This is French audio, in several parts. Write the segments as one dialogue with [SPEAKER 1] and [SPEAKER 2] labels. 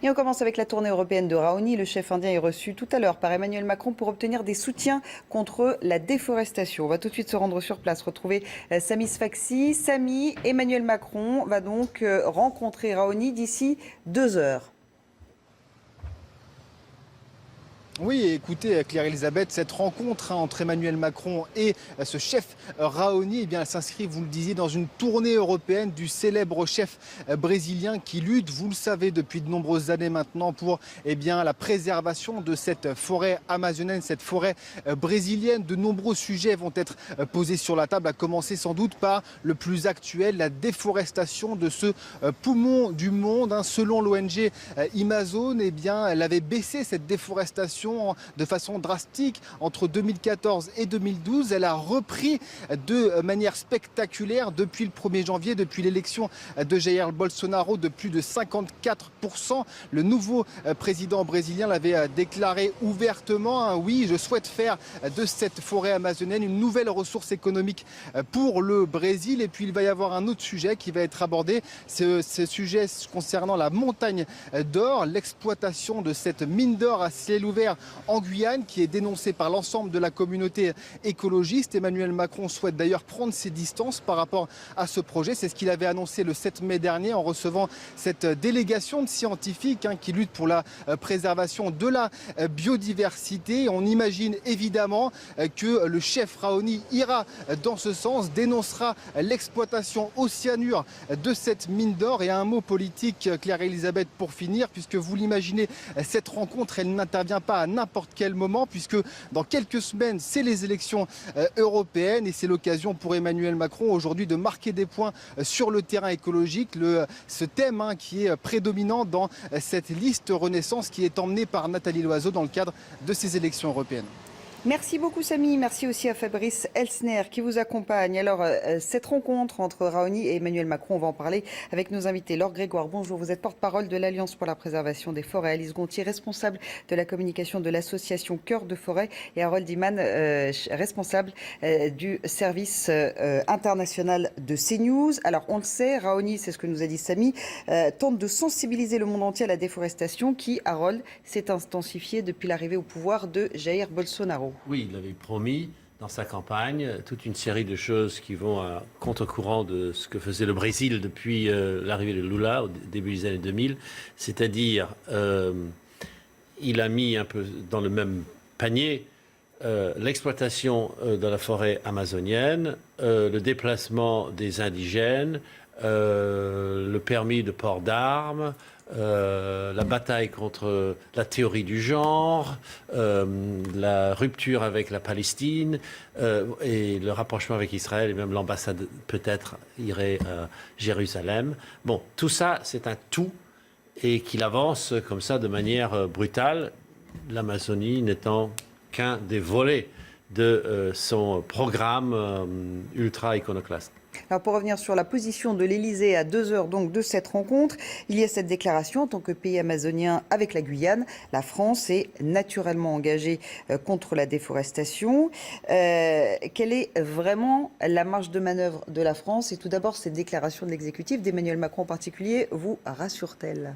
[SPEAKER 1] Et on commence avec la tournée européenne de Raoni. Le chef indien est reçu tout à l'heure par Emmanuel Macron pour obtenir des soutiens contre la déforestation. On va tout de suite se rendre sur place, retrouver Samy Sfaxi. Samy, Emmanuel Macron va donc rencontrer Raoni d'ici 2 heures.
[SPEAKER 2] Oui, écoutez, Claire-Elisabeth, cette rencontre entre Emmanuel Macron et ce chef Raoni, elle s'inscrit, vous le disiez, dans une tournée européenne du célèbre chef brésilien qui lutte, vous le savez, depuis de nombreuses années maintenant pour la préservation de cette forêt amazonienne, cette forêt brésilienne. De nombreux sujets vont être posés sur la table, à commencer sans doute par le plus actuel, la déforestation de ce poumon du monde. Selon l'ONG Amazon, elle avait baissé cette déforestation de façon drastique entre 2014 et 2012. Elle a repris de manière spectaculaire depuis le 1er janvier, depuis l'élection de Jair Bolsonaro, de plus de 54%. Le nouveau président brésilien l'avait déclaré ouvertement. Oui, je souhaite faire de cette forêt amazonienne une nouvelle ressource économique pour le Brésil. Et puis il va y avoir un autre sujet qui va être abordé, ce sujet concernant la montagne d'or, l'exploitation de cette mine d'or à ciel ouvert en Guyane, qui est dénoncée par l'ensemble de la communauté écologiste. Emmanuel Macron souhaite d'ailleurs prendre ses distances par rapport à ce projet. C'est ce qu'il avait annoncé le 7 mai dernier en recevant cette délégation de scientifiques qui luttent pour la préservation de la biodiversité. On imagine évidemment que le chef Raoni ira dans ce sens, dénoncera l'exploitation au cyanure de cette mine d'or. Et un mot politique, Claire-Elisabeth, pour finir, puisque vous l'imaginez, cette rencontre, elle n'intervient pas à n'importe quel moment, puisque dans quelques semaines, c'est les élections européennes et c'est l'occasion pour Emmanuel Macron aujourd'hui de marquer des points sur le terrain écologique. Ce thème qui est prédominant dans cette liste Renaissance qui est emmenée par Nathalie Loiseau dans le cadre de ces élections européennes.
[SPEAKER 1] Merci beaucoup Samy, merci aussi à Fabrice Elsner qui vous accompagne. Alors cette rencontre entre Raoni et Emmanuel Macron, on va en parler avec nos invités. Laure Grégoire, bonjour, vous êtes porte-parole de l'Alliance pour la préservation des forêts. Alice Gontier, responsable de la communication de l'association Cœur de Forêt, et Harold Iman, responsable du service international de CNews. Alors on le sait, Raoni, c'est ce que nous a dit Samy, tente de sensibiliser le monde entier à la déforestation qui, Harold, s'est intensifiée depuis l'arrivée au pouvoir de Jair Bolsonaro.
[SPEAKER 3] Oui, il avait promis dans sa campagne toute une série de choses qui vont à contre-courant de ce que faisait le Brésil depuis l'arrivée de Lula au début des années 2000. C'est-à-dire, il a mis un peu dans le même panier l'exploitation de la forêt amazonienne, le déplacement des indigènes, le permis de port d'armes, la bataille contre la théorie du genre, la rupture avec la Palestine et le rapprochement avec Israël, et même l'ambassade peut-être irait à Jérusalem. Bon, tout ça, c'est un tout, et qu'il avance comme ça de manière brutale, l'Amazonie n'étant qu'un des volets de son programme ultra iconoclaste.
[SPEAKER 1] Alors pour revenir sur la position de l'Elysée à 2 heures donc de cette rencontre, il y a cette déclaration en tant que pays amazonien avec la Guyane. La France est naturellement engagée contre la déforestation. Quelle est vraiment la marge de manœuvre de la France? Et tout d'abord, cette déclaration de l'exécutif, d'Emmanuel Macron en particulier, vous rassure-t-elle?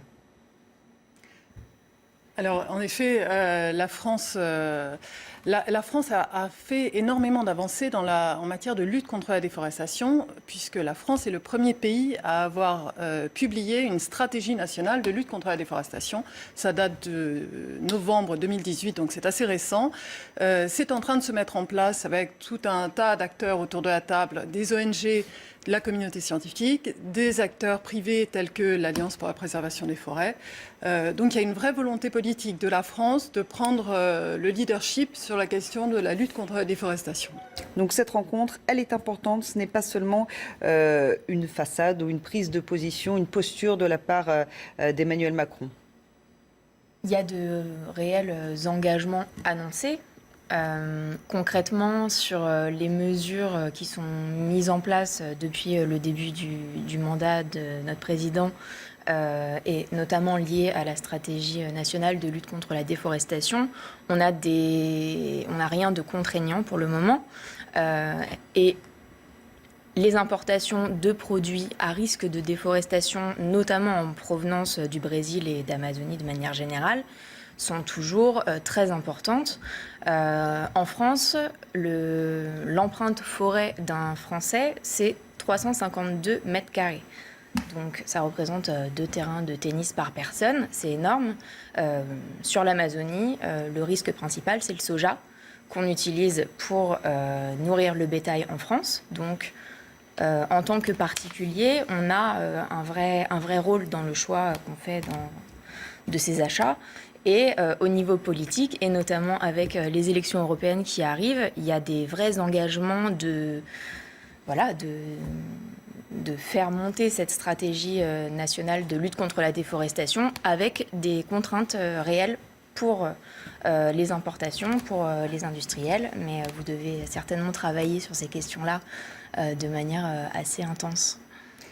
[SPEAKER 4] Alors, en effet, la France a fait énormément d'avancées en matière de lutte contre la déforestation, puisque la France est le premier pays à avoir publié une stratégie nationale de lutte contre la déforestation. Ça date de novembre 2018, donc c'est assez récent. C'est en train de se mettre en place avec tout un tas d'acteurs autour de la table, des ONG, de la communauté scientifique, des acteurs privés tels que l'Alliance pour la préservation des forêts. Donc il y a une vraie volonté politique de la France de prendre le leadership sur la question de la lutte contre la déforestation.
[SPEAKER 1] Donc cette rencontre, elle est importante. Ce n'est pas seulement une façade ou une prise de position, une posture de la part d'Emmanuel Macron.
[SPEAKER 5] Il y a de réels engagements annoncés. Concrètement, sur les mesures qui sont mises en place depuis le début du mandat de notre président, et notamment liées à la stratégie nationale de lutte contre la déforestation, on n'a rien de contraignant pour le moment. Et les importations de produits à risque de déforestation, notamment en provenance du Brésil et d'Amazonie de manière générale, sont toujours très importantes. En France, l'empreinte forêt d'un Français, c'est 352 mètres carrés. Donc ça représente 2 terrains de tennis par personne, c'est énorme. Sur l'Amazonie, le risque principal, c'est le soja qu'on utilise pour nourrir le bétail en France. Donc en tant que particulier, on a un vrai rôle dans le choix qu'on fait de ces achats. Et au niveau politique, et notamment avec les élections européennes qui arrivent, il y a des vrais engagements de faire monter cette stratégie nationale de lutte contre la déforestation avec des contraintes réelles pour les importations, pour les industriels. Mais vous devez certainement travailler sur ces questions-là de manière assez intense.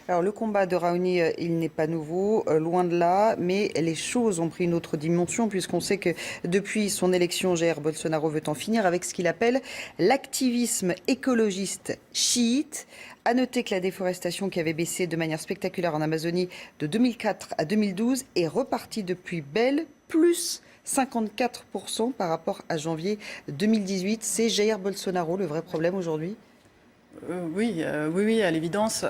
[SPEAKER 1] Alors le combat de Raoni, il n'est pas nouveau, loin de là, mais les choses ont pris une autre dimension puisqu'on sait que depuis son élection, Jair Bolsonaro veut en finir avec ce qu'il appelle l'activisme écologiste chiite. À noter que la déforestation qui avait baissé de manière spectaculaire en Amazonie de 2004 à 2012 est repartie depuis belle, plus 54% par rapport à janvier 2018. C'est Jair Bolsonaro le vrai problème aujourd'hui ?
[SPEAKER 4] Oui, à l'évidence.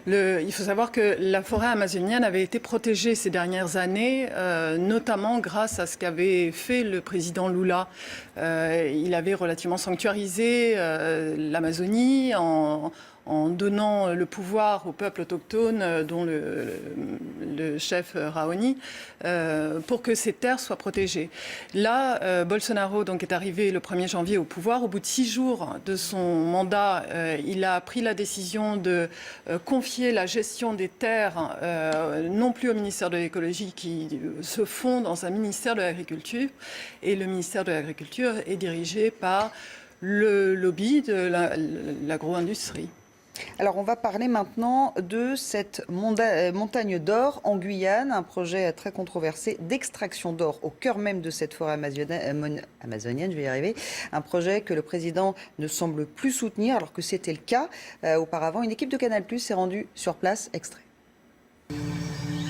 [SPEAKER 4] Il faut savoir que la forêt amazonienne avait été protégée ces dernières années, notamment grâce à ce qu'avait fait le président Lula. Il avait relativement sanctuarisé l'Amazonie en donnant le pouvoir au peuple autochtone, dont le chef Raoni, pour que ces terres soient protégées. Là, Bolsonaro donc, est arrivé le 1er janvier au pouvoir. Au bout de 6 jours de son mandat, il a pris la décision de confier la gestion des terres, non plus au ministère de l'écologie, qui se fond dans un ministère de l'agriculture. Et le ministère de l'agriculture est dirigé par le lobby de l'agro-industrie.
[SPEAKER 1] Alors on va parler maintenant de cette montagne d'or en Guyane, un projet très controversé d'extraction d'or au cœur même de cette forêt amazonienne, je vais y arriver. Un projet que le président ne semble plus soutenir alors que c'était le cas auparavant. Une équipe de Canal+ s'est rendue sur place, extrait.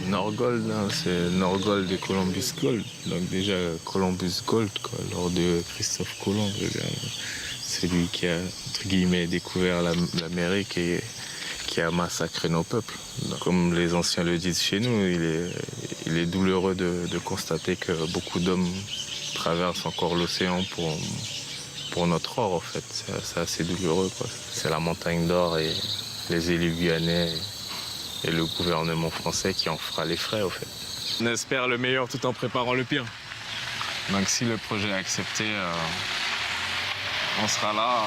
[SPEAKER 6] Norgold, c'est Norgold et Columbus Gold. Donc déjà Columbus Gold, quoi, lors de Christophe Colomb. C'est lui qui a, entre guillemets, découvert l'Amérique et qui a massacré nos peuples. Donc, comme les anciens le disent chez nous, il est douloureux de constater que beaucoup d'hommes traversent encore l'océan pour notre or, en fait. C'est assez douloureux, quoi. C'est la montagne d'or et les élus guyanais et le gouvernement français qui en fera les frais, en fait. On espère le meilleur tout en préparant le pire. Donc si le projet est accepté, on sera là,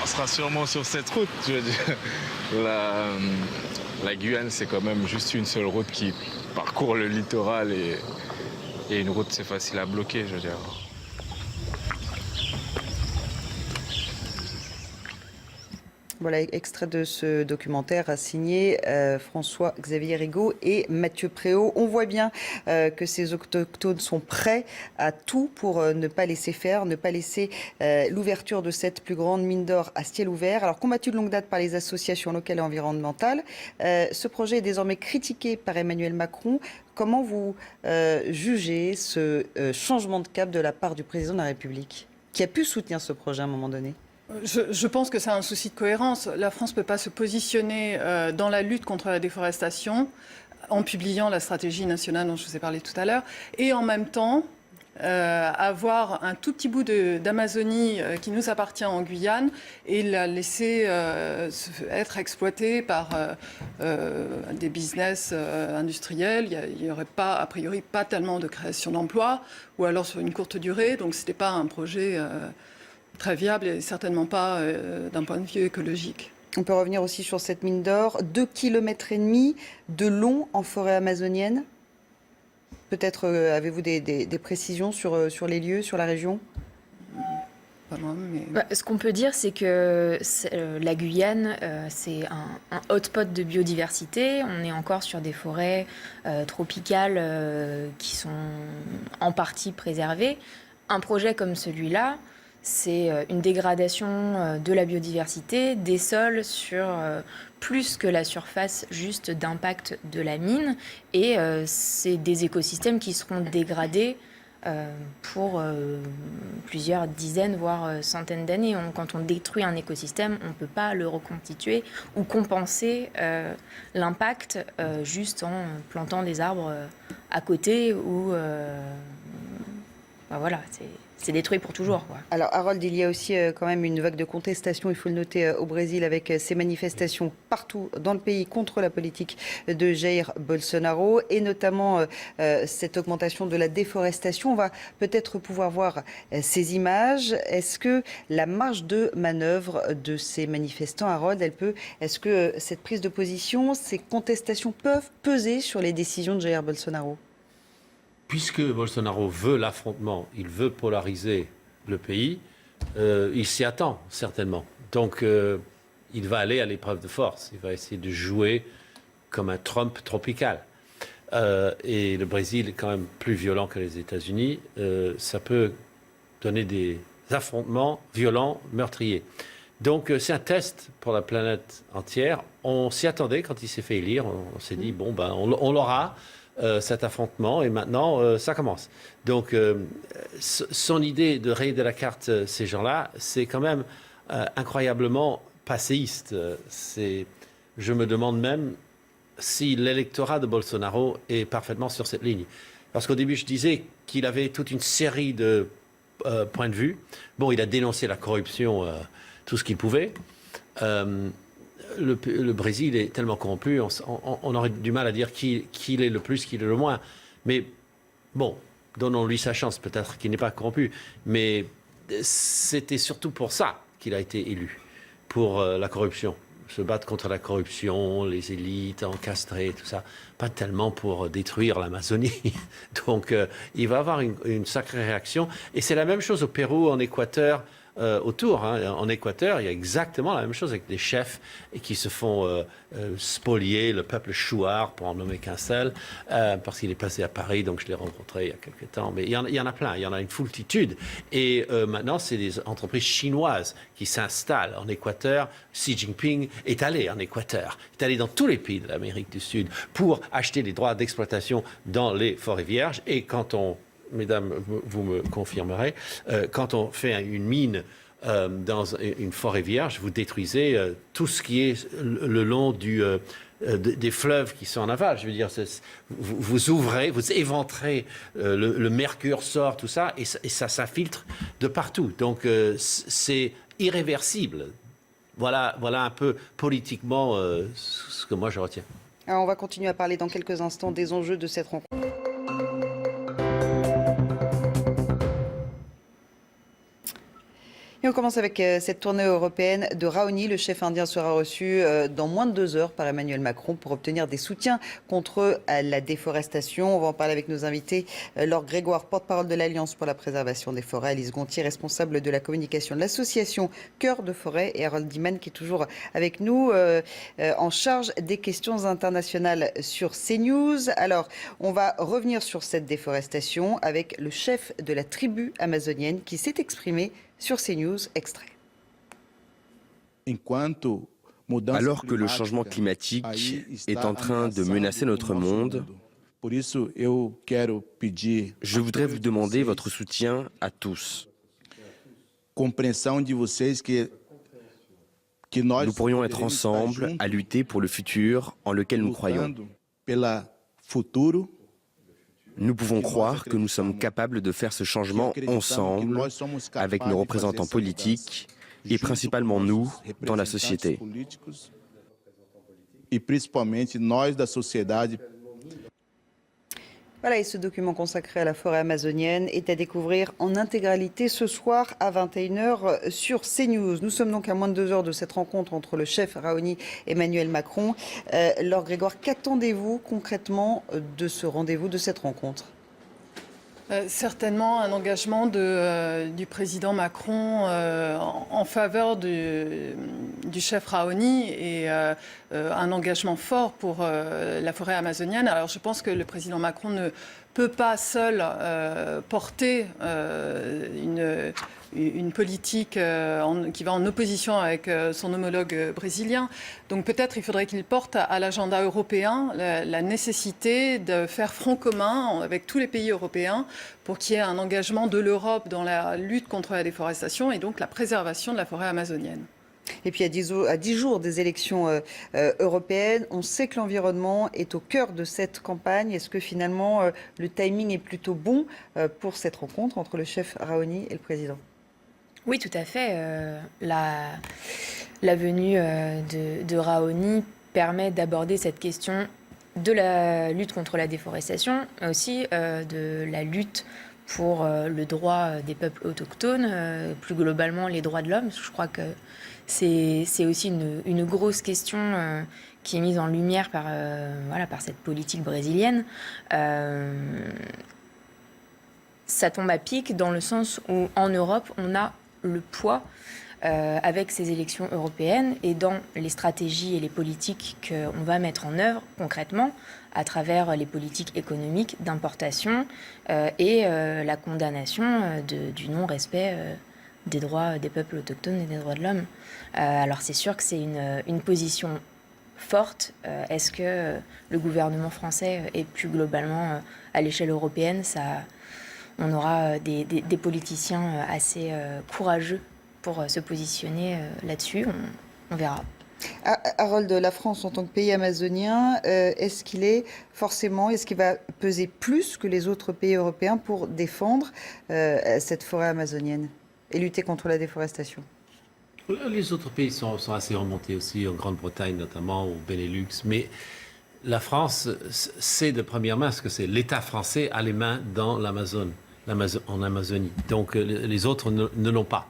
[SPEAKER 6] on sera sûrement sur cette route. Je veux dire. La Guyane, c'est quand même juste une seule route qui parcourt le littoral et une route, c'est facile à bloquer, je veux dire.
[SPEAKER 1] Voilà, extrait de ce documentaire signé François-Xavier Rigaud et Mathieu Préau. On voit bien que ces autochtones sont prêts à tout pour ne pas laisser faire, ne pas laisser l'ouverture de cette plus grande mine d'or à ciel ouvert. Alors combattu de longue date par les associations locales et environnementales, ce projet est désormais critiqué par Emmanuel Macron. Comment vous jugez ce changement de cap de la part du président de la République, qui a pu soutenir ce projet à un moment donné ?
[SPEAKER 4] Je pense que c'est un souci de cohérence. La France ne peut pas se positionner dans la lutte contre la déforestation en publiant la stratégie nationale dont je vous ai parlé tout à l'heure et en même temps avoir un tout petit bout d'Amazonie qui nous appartient en Guyane et la laisser être exploitée par des business industriels. Il n'y aurait pas, a priori, pas tellement de création d'emplois ou alors sur une courte durée. Donc ce n'était pas un projet très viable et certainement pas d'un point de vue écologique.
[SPEAKER 1] On peut revenir aussi sur cette mine d'or, 2,5 km de long en forêt amazonienne. Peut-être avez-vous des précisions sur les lieux, sur la région ?
[SPEAKER 4] Pas moi, mais...
[SPEAKER 5] Ce qu'on peut dire, c'est que la Guyane, c'est un hotspot de biodiversité. On est encore sur des forêts tropicales qui sont en partie préservées. Un projet comme celui-là, c'est une dégradation de la biodiversité, des sols sur plus que la surface juste d'impact de la mine. Et c'est des écosystèmes qui seront dégradés pour plusieurs dizaines, voire centaines d'années. Quand on détruit un écosystème, on ne peut pas le reconstituer ou compenser l'impact juste en plantant des arbres à côté ou... voilà, c'est détruit pour toujours, quoi.
[SPEAKER 1] Alors Harold, il y a aussi quand même une vague de contestation, il faut le noter, au Brésil, avec ces manifestations partout dans le pays contre la politique de Jair Bolsonaro et notamment cette augmentation de la déforestation. On va peut-être pouvoir voir ces images. Est-ce que la marge de manœuvre de ces manifestants, Harold, est-ce que cette prise de position, ces contestations peuvent peser sur les décisions de Jair Bolsonaro ?
[SPEAKER 3] Puisque Bolsonaro veut l'affrontement, il veut polariser le pays, il s'y attend certainement. Donc il va aller à l'épreuve de force. Il va essayer de jouer comme un Trump tropical. Et le Brésil est quand même plus violent que les États-Unis. Ça peut donner des affrontements violents, meurtriers. Donc c'est un test pour la planète entière. On s'y attendait quand il s'est fait élire. On s'est dit, bon, ben, on l'aura. Cet affrontement et maintenant ça commence. Donc son idée de rayer de la carte ces gens-là, c'est quand même incroyablement passéiste. Je me demande même si l'électorat de Bolsonaro est parfaitement sur cette ligne. Parce qu'au début je disais qu'il avait toute une série de points de vue. Bon, il a dénoncé la corruption, tout ce qu'il pouvait. Le Brésil est tellement corrompu, on aurait du mal à dire qui est le plus, qui est le moins. Mais bon, donnons-lui sa chance, peut-être qu'il n'est pas corrompu. Mais c'était surtout pour ça qu'il a été élu, pour la corruption. Se battre contre la corruption, les élites encastrer, tout ça. Pas tellement pour détruire l'Amazonie. Donc il va avoir une sacrée réaction. Et c'est la même chose au Pérou, en Équateur, autour. En Équateur, il y a exactement la même chose avec des chefs qui se font spolier le peuple chouard, pour en nommer qu'un seul, parce qu'il est passé à Paris, donc je l'ai rencontré il y a quelques temps. Mais il y en a plein, il y en a une foultitude. Et maintenant, c'est des entreprises chinoises qui s'installent en Équateur. Xi Jinping est allé en Équateur, est allé dans tous les pays de l'Amérique du Sud pour acheter des droits d'exploitation dans les forêts vierges. Et quand mesdames, vous me confirmerez, quand on fait une mine dans une forêt vierge, vous détruisez tout ce qui est le long des fleuves qui sont en aval. Je veux dire, vous ouvrez, vous éventrez, le mercure sort, tout ça, et ça s'infiltre de partout. Donc c'est irréversible. Voilà un peu politiquement ce que moi je retiens.
[SPEAKER 1] Alors, on va continuer à parler dans quelques instants des enjeux de cette rencontre. Et on commence avec cette tournée européenne de Raoni. Le chef indien sera reçu dans moins de 2 heures par Emmanuel Macron pour obtenir des soutiens contre la déforestation. On va en parler avec nos invités. Laure Grégoire, porte-parole de l'Alliance pour la préservation des forêts. Alice Gontier, responsable de la communication de l'association Cœur de Forêt. Et Harold Diman qui est toujours avec nous en charge des questions internationales sur CNews. Alors, on va revenir sur cette déforestation avec le chef de la tribu amazonienne qui s'est exprimé sur CNews, extrait.
[SPEAKER 7] Alors que le changement climatique est en train de menacer notre monde, je voudrais vous demander votre soutien à tous. Nous pourrions être ensemble à lutter pour le futur en lequel nous croyons. Nous pouvons croire que nous sommes capables de faire ce changement ensemble, avec nos représentants politiques et principalement nous, dans la société.
[SPEAKER 1] Voilà, et ce document consacré à la forêt amazonienne est à découvrir en intégralité ce soir à 21h sur CNews. Nous sommes donc à moins de 2 heures de cette rencontre entre le chef Raoni et Emmanuel Macron. Laure Grégoire, qu'attendez-vous concrètement de ce rendez-vous, de cette rencontre ?
[SPEAKER 4] Certainement un engagement du président Macron en faveur du chef Raoni et un engagement fort pour la forêt amazonienne. Alors je pense que le président Macron ne peut pas seul porter une politique qui va en opposition avec son homologue brésilien. Donc peut-être il faudrait qu'il porte à l'agenda européen la nécessité de faire front commun avec tous les pays européens pour qu'il y ait un engagement de l'Europe dans la lutte contre la déforestation et donc la préservation de la forêt amazonienne.
[SPEAKER 1] Et puis à 10 jours des élections européennes, on sait que l'environnement est au cœur de cette campagne. Est-ce que finalement le timing est plutôt bon pour cette rencontre entre le chef Raoni et le président ?
[SPEAKER 5] Oui, tout à fait. La venue de Raoni permet d'aborder cette question de la lutte contre la déforestation, mais aussi de la lutte pour le droit des peuples autochtones, plus globalement les droits de l'homme. Je crois que c'est aussi une grosse question qui est mise en lumière par cette politique brésilienne. Ça tombe à pic dans le sens où en Europe, on a le poids avec ces élections européennes et dans les stratégies et les politiques qu'on va mettre en œuvre concrètement à travers les politiques économiques d'importation et la condamnation du non-respect des droits des peuples autochtones et des droits de l'homme. Alors c'est sûr que c'est une position forte. Est-ce que le gouvernement français et plus globalement à l'échelle européenne, on aura des politiciens assez courageux pour se positionner là-dessus? On verra.
[SPEAKER 1] Harold, la France en tant que pays amazonien, est-ce qu'il va peser plus que les autres pays européens pour défendre cette forêt amazonienne et lutter contre la déforestation?
[SPEAKER 3] Les autres pays sont assez remontés aussi, en Grande-Bretagne notamment, au Benelux, mais la France sait de première main ce que c'est. L'État français a les mains dans en Amazonie, donc les autres ne l'ont pas.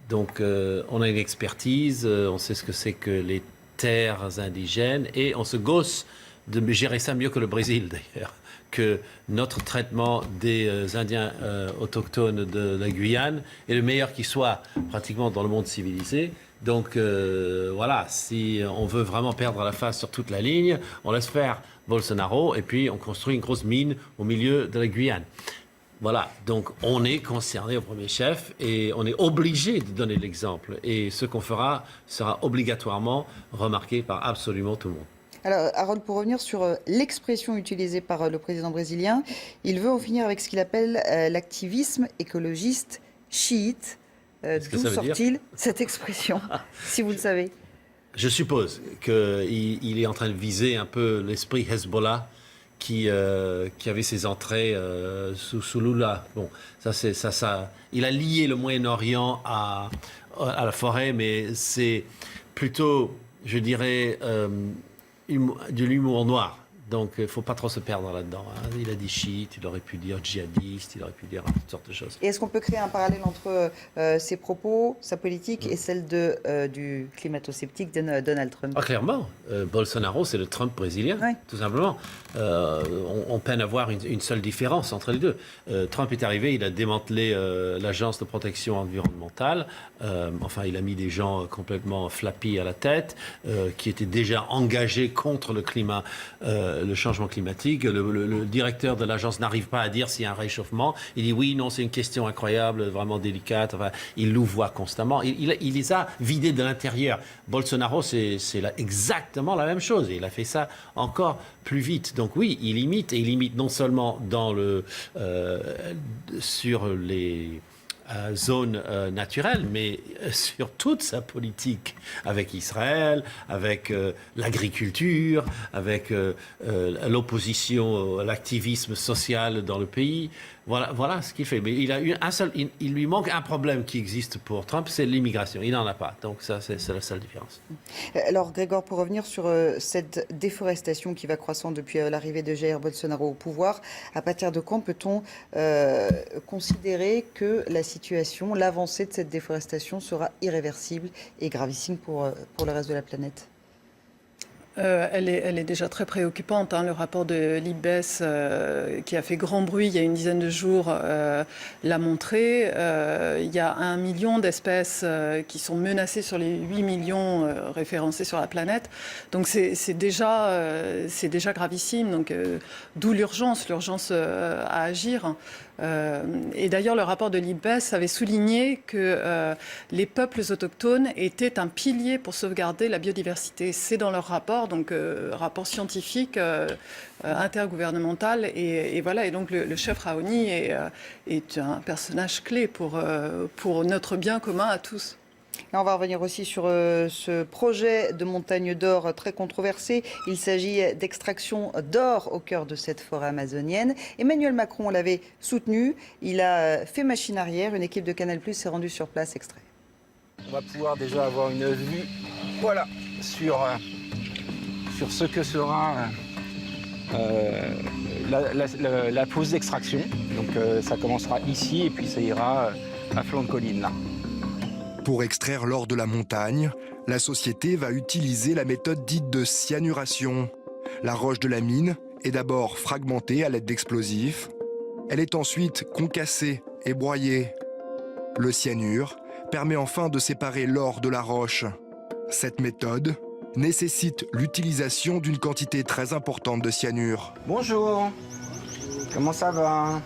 [SPEAKER 3] Donc on a une expertise, on sait ce que c'est que les terres indigènes et on se gosse de gérer ça mieux que le Brésil d'ailleurs, que notre traitement des Indiens autochtones de la Guyane est le meilleur qui soit pratiquement dans le monde civilisé. Donc voilà, si on veut vraiment perdre la face sur toute la ligne, on laisse faire Bolsonaro et puis on construit une grosse mine au milieu de la Guyane. Voilà, donc on est concerné au premier chef et on est obligé de donner l'exemple. Et ce qu'on fera sera obligatoirement remarqué par absolument tout le monde.
[SPEAKER 1] Alors, Harold, pour revenir sur l'expression utilisée par le président brésilien, il veut en finir avec ce qu'il appelle l'activisme écologiste chiite. D'où sort-il cette expression, si vous le savez?
[SPEAKER 3] Je suppose qu'il est en train de viser un peu l'esprit Hezbollah qui avait ses entrées sous Lula. Bon, il a lié le Moyen-Orient à la forêt, mais c'est plutôt, je dirais, de l'humour noir. Donc, il ne faut pas trop se perdre là-dedans. Hein. Il a dit chiite, il aurait pu dire djihadiste, il aurait pu dire toutes sortes de choses.
[SPEAKER 1] Et est-ce qu'on peut créer un parallèle entre ses propos, sa politique et celle du climato-sceptique Donald Trump?
[SPEAKER 3] Clairement, Bolsonaro, c'est le Trump brésilien, oui. Tout simplement. On peine à voir une seule différence entre les deux. Trump est arrivé, il a démantelé l'agence de protection environnementale. Il a mis des gens complètement flappis à la tête, qui étaient déjà engagés contre le climat. Le changement climatique. Le directeur de l'agence n'arrive pas à dire s'il y a un réchauffement. Il dit oui, non, c'est une question incroyable, vraiment délicate. Enfin, il louvoie constamment. Il les a vidés de l'intérieur. Bolsonaro, c'est exactement la même chose. Et il a fait ça encore plus vite. Donc oui, il imite non seulement sur les zone naturelle, mais sur toute sa politique avec Israël, avec l'agriculture, avec l'opposition, l'activisme social dans le pays. Voilà ce qu'il fait. Mais il lui manque un problème qui existe pour Trump, c'est l'immigration. Il n'en a pas. Donc ça, c'est la seule différence.
[SPEAKER 1] Alors Grégoire, pour revenir sur cette déforestation qui va croissant depuis l'arrivée de Jair Bolsonaro au pouvoir, à partir de quand peut-on considérer que la situation, l'avancée de cette déforestation sera irréversible et gravissime pour le reste de la planète?
[SPEAKER 4] Elle est déjà très préoccupante. Le rapport de l'IPBES, qui a fait grand bruit il y a une dizaine de jours, l'a montré. Il y a 1 million d'espèces qui sont menacées sur les 8 millions référencés sur la planète. Donc c'est déjà gravissime. Donc d'où l'urgence à agir. Et d'ailleurs, le rapport de l'IPBES avait souligné que les peuples autochtones étaient un pilier pour sauvegarder la biodiversité. C'est dans leur rapport, donc rapport scientifique intergouvernemental. Et voilà. Et donc le chef Raoni est un personnage clé pour notre bien commun à tous.
[SPEAKER 1] Là, on va revenir aussi sur ce projet de montagne d'or très controversé. Il s'agit d'extraction d'or au cœur de cette forêt amazonienne. Emmanuel Macron l'avait soutenu. Il a fait machine arrière. Une équipe de Canal+ s'est rendue sur place. Extrait.
[SPEAKER 8] On va pouvoir déjà avoir une vue, voilà, sur ce que sera la pose d'extraction. Donc ça commencera ici et puis ça ira à flanc de colline là.
[SPEAKER 9] Pour extraire l'or de la montagne, la société va utiliser la méthode dite de cyanuration. La roche de la mine est d'abord fragmentée à l'aide d'explosifs. Elle est ensuite concassée et broyée. Le cyanure permet enfin de séparer l'or de la roche. Cette méthode nécessite l'utilisation d'une quantité très importante de cyanure.
[SPEAKER 8] Bonjour, comment ça va ?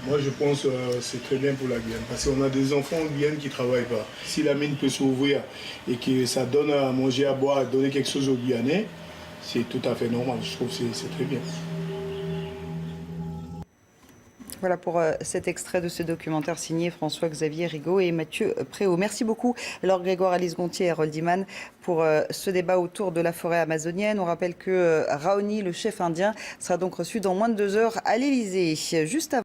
[SPEAKER 10] Moi, je pense que c'est très bien pour la Guyane, parce qu'on a des enfants en Guyane qui ne travaillent pas. Si la mine peut s'ouvrir et que ça donne à manger, à boire, à donner quelque chose aux Guyanais, c'est tout à fait normal. Je trouve que c'est très bien.
[SPEAKER 1] Voilà pour cet extrait de ce documentaire signé François-Xavier Rigaud et Mathieu Préau. Merci beaucoup Laure Grégoire, Alice Gontier et Harold Iman pour ce débat autour de la forêt amazonienne. On rappelle que Raoni, le chef indien, sera donc reçu dans moins de 2 heures à l'Élysée. Juste avant